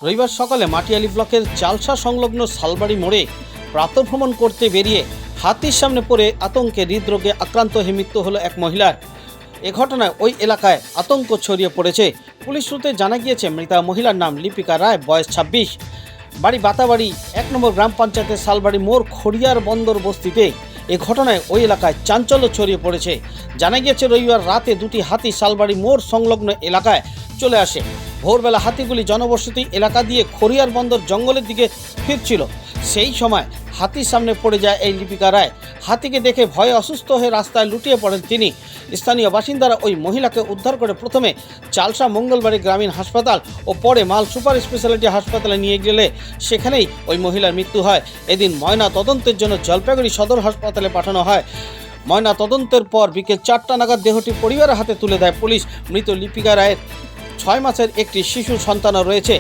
রবিবার সকালে মাটিয়ালি ব্লকের চালসা সংলগ্ন শালবাড়ি মোড়ে প্রাতঃভ্রমণ করতে বেরিয়ে হাতির সামনে পড়ে আতঙ্কে হৃদরোগে আক্রান্ত হয়ে মৃত্যু হলো এক মহিলার। এ ঘটনায় ওই এলাকায় আতঙ্ক ছড়িয়ে পড়েছে। পুলিশ সূত্রে জানা গিয়েছে, মৃতা মহিলার নাম লিপিকা রায়, বয়স 26, বাড়ি বাতাবাড়ি 1 নম্বর গ্রাম পঞ্চায়েতের শালবাড়ি মোড় খড়িয়ার বন্দর বস্তিতে। এ ঘটনায় ওই এলাকায় চাঞ্চল্য ছড়িয়ে পড়েছে। জানা গিয়েছে, রবিবার রাতে দুটি হাতি শালবাড়ি মোড় সংলগ্ন এলাকায় চলে আসে। ভোরবেলা হাতিগুলি জনবসতি এলাকা দিয়ে খড়িয়ার বন্দর জঙ্গলের দিকে ফিরছিল। সেই সময় হাতির সামনে পড়ে যায় এই লিপিকা রায়। হাতিকে দেখে ভয়ে অসুস্থ হয়ে রাস্তায় লুটিয়ে পড়েন তিনি। স্থানীয় বাসিন্দারা ওই মহিলাকে উদ্ধার করে প্রথমে চালসা মঙ্গলবাড়ি গ্রামীণ হাসপাতাল ও পরে মাল সুপার স্পেশালিটি হাসপাতালে নিয়ে গেলে সেখানেই ওই মহিলার মৃত্যু হয়। এদিন ময়না তদন্তের জন্য জলপাইগুড়ি সদর হাসপাতালে পাঠানো হয়। ময়না তদন্তের পর বিকেল 4টা নাগাদ দেহটি পরিবারের হাতে তুলে দেয় পুলিশ। মৃত লিপিকা রায়ের 6 মাসের একটি শিশু সন্তানও রয়েছে।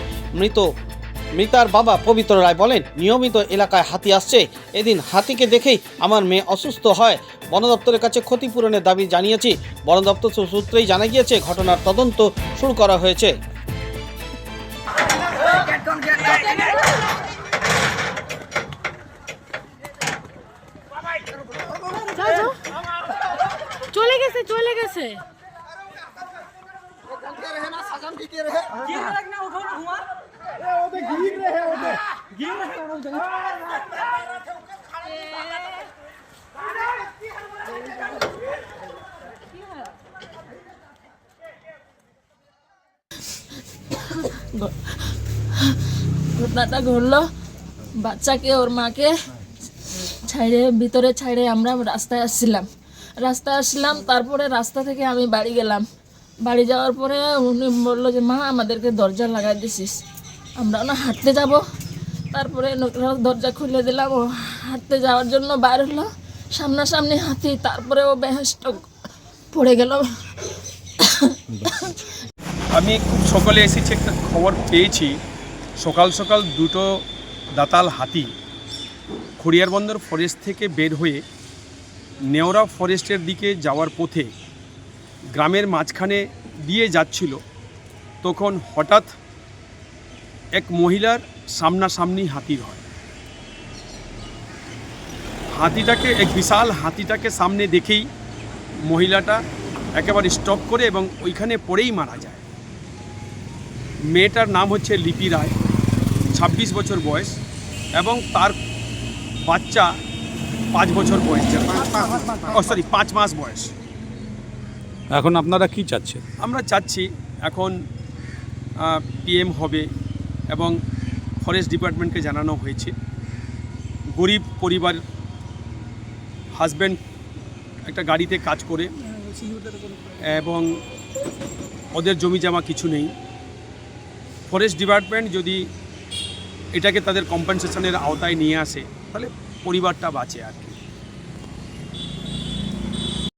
মৃতার বাবা পবিত্র রায় বলেন, নিয়মিত এলাকায় হাতি আসছে। এদিন হাতিকে দেখেই আমার মেয়ে অসুস্থ হয়। বন দপ্তরের কাছে ক্ষতিপূরণের দাবি জানিয়েছি। বন দপ্তর সূত্রেই জানা গিয়েছে, ঘটনার তদন্ত শুরু করা হয়েছে। চলে গেছে ঘটনাটা ঘটলো, বাচ্চাকে ওর মাকে ভিতরে ছাইড়ে আমরা রাস্তায় আসছিলাম। তারপরে রাস্তা থেকে আমি বাড়ি গেলাম। বাড়ি যাওয়ার পরে উনি বললো যে, মা আমাদেরকে দরজা লাগাই দিছিস। আমরা না হাঁটতে যাব। তারপরে দরজা খুলে দিলাম। ও হাঁটতে যাওয়ার জন্য বাইর হলো, সামনাসামনি হাতি। তারপরে ও বেহেস্ট পড়ে গেল। আমি খুব সকালে এসেছি, একটা খবর পেয়েছি। সকাল সকাল দুটো দাতাল হাতি খড়িয়ার বন্দর ফরেস্ট থেকে বের হয়ে নেওরা ফরেস্টের দিকে যাওয়ার পথে গ্রামের মাঝখানে দিয়ে যাচ্ছিল। তখন হঠাৎ এক মহিলার সামনাসামনি হাতির হয়। এক বিশাল হাতিটাকে সামনে দেখেই মহিলাটা একেবারে স্টপ করে এবং ওইখানে পড়েই মারা যায়। মেয়েটার নাম হচ্ছে লিপি রায়, 26 বছর বয়স, এবং তার বাচ্চা 5 বছর বয়স, 5 মাস বয়স। এখন আপনারা কি চাচ্ছেন? আমরা চাচ্ছি এখন পিএম হবে এবং ফরেস্ট ডিপার্টমেন্টকে জানানো হয়েছে। গরিব পরিবার, হাজব্যান্ড একটা গাড়িতে কাজ করে এবং ওদের জমি জমা কিছু নেই। ফরেস্ট ডিপার্টমেন্ট যদি এটাকে তাদের কম্পেনসেশনের আওতায় নিয়ে আসে, তাহলে পরিবারটা বাঁচে আর কি।